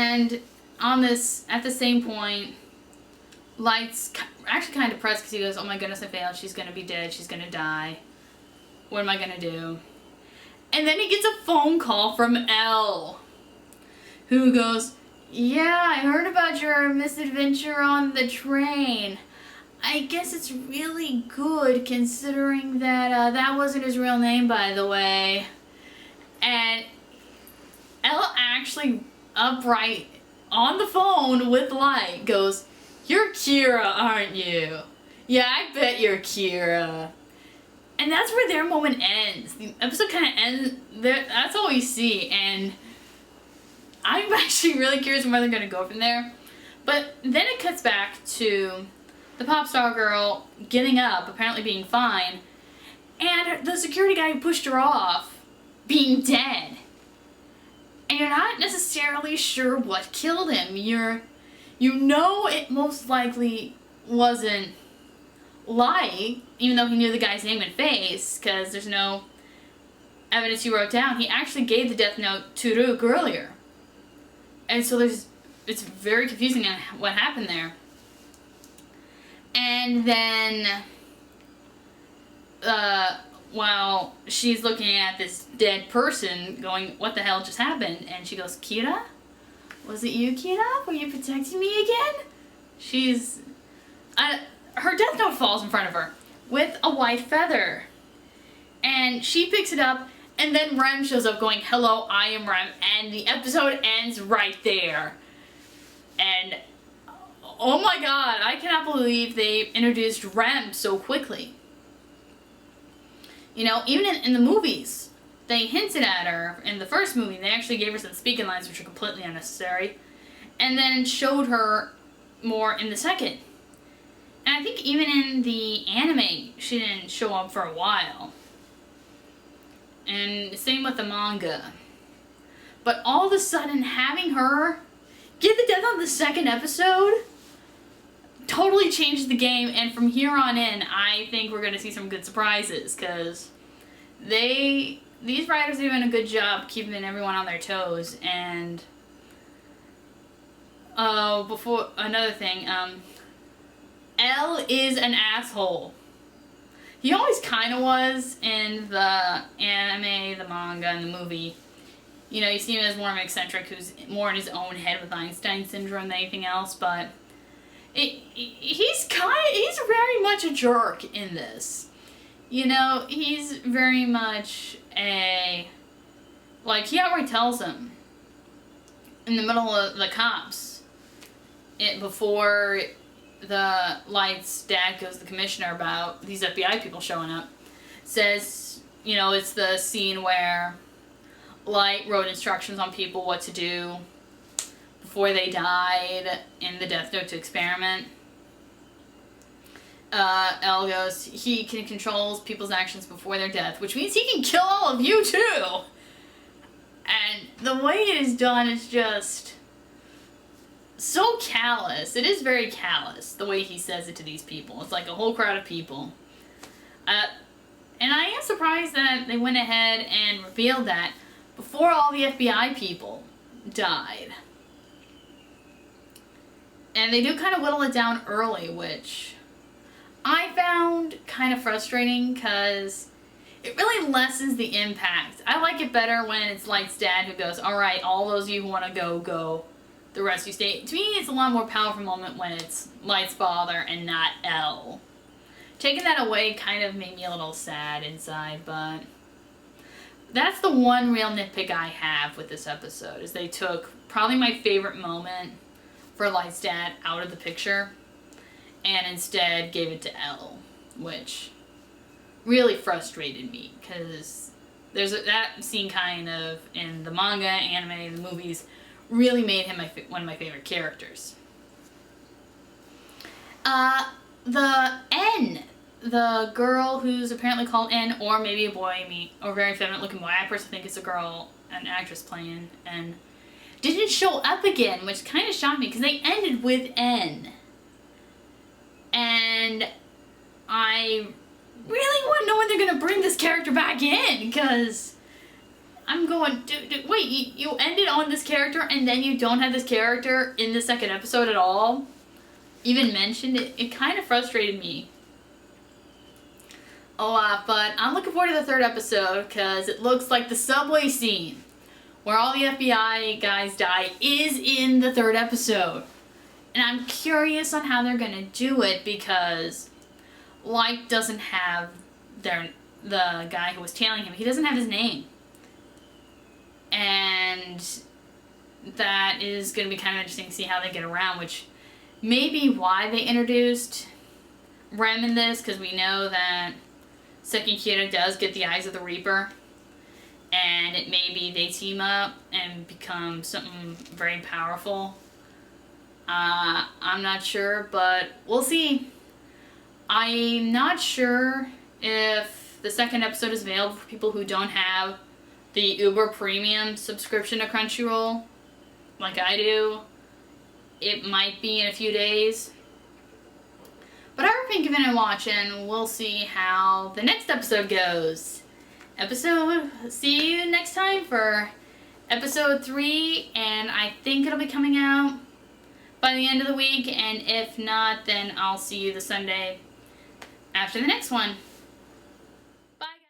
And at the same point, Light's actually kind of depressed because he goes, oh my goodness, I failed. She's going to be dead. She's going to die. What am I going to do? And then he gets a phone call from Elle, who goes, yeah, I heard about your misadventure on the train. I guess it's really good considering that that wasn't his real name, by the way. And Elle actually, upright on the phone with Light, goes, you're Kira, aren't you? Yeah, I bet you're Kira. And that's where their moment ends. The episode kind of ends there. That's all we see. And I'm actually really curious where they're going to go from there. But then it cuts back to the pop star girl getting up, apparently being fine, and the security guy who pushed her off being dead. And you're not necessarily sure what killed him. You know it most likely wasn't Light, even though he knew the guy's name and face, because there's no evidence he wrote down. He actually gave the Death Note to Rook earlier. And so it's very confusing on what happened there. And then, while she's looking at this dead person going, what the hell just happened? And she goes, Kira? Was it you, Kira? Were you protecting me again? Her Death Note falls in front of her with a white feather. And she picks it up, and then Rem shows up going, hello, I am Rem. And the episode ends right there. And oh my god, I cannot believe they introduced Rem so quickly. You know, even in the movies, they hinted at her in the first movie. They actually gave her some speaking lines, which are completely unnecessary. And then showed her more in the second. And I think even in the anime, she didn't show up for a while. And same with the manga. But all of a sudden, having her get the death on the second episode totally changed the game. And from here on in, I think we're going to see some good surprises. Because these writers are doing a good job keeping everyone on their toes. And before another thing, L is an asshole. He always kind of was in the anime, the manga, and the movie. You know, you see him as more of an eccentric who's more in his own head with Einstein syndrome than anything else, but he's very much a jerk in this. You know, he's very much like, he outright tells him in the middle of the cops, before the Light's dad goes to the commissioner about these FBI people showing up, says, you know, it's the scene where Light wrote instructions on people what to do before they died in the Death Note to experiment. L goes, he can control people's actions before their death, which means he can kill all of you too! And the way it is done is just so callous. It is very callous, the way he says it to these people. It's like a whole crowd of people. And I am surprised that they went ahead and revealed that before all the FBI people died. And they do kind of whittle it down early, which I found kind of frustrating because it really lessens the impact. I like it better when it's Light's dad who goes, alright, all those of you who want to go, go. The rest you stay. To me, it's a lot more powerful moment when it's Light's father and not L. Taking that away kind of made me a little sad inside, but that's the one real nitpick I have with this episode, is they took probably my favorite moment for Light's dad out of the picture and instead gave it to L, which really frustrated me because that scene kind of in the manga, anime, the movies really made him one of my favorite characters. The N, the girl who's apparently called N, or maybe a boy, or a very feminine looking boy. I personally think it's a girl, an actress playing N, didn't show up again, which kind of shocked me because they ended with N. And I really want to know when they're going to bring this character back in, because I'm going, wait, you ended on this character and then you don't have this character in the second episode at all? Even mentioned it. It kind of frustrated me. But I'm looking forward to the third episode because it looks like the subway scene where all the FBI guys die is in the third episode. And I'm curious on how they're going to do it because Light doesn't have the guy who was tailing him. He doesn't have his name. And that is going to be kind of interesting to see how they get around, which may be why they introduced Rem in this, because we know that Second Kyoto does get the Eyes of the Reaper, and it may be they team up and become something very powerful. I'm not sure, but we'll see. I'm not sure if the second episode is available for people who don't have the Uber Premium subscription to Crunchyroll, like I do. It might be in a few days. But I've been giving it a watch, and we'll see how the next episode goes. See you next time for episode 3, and I think it'll be coming out by the end of the week, and if not, then I'll see you the Sunday after the next one.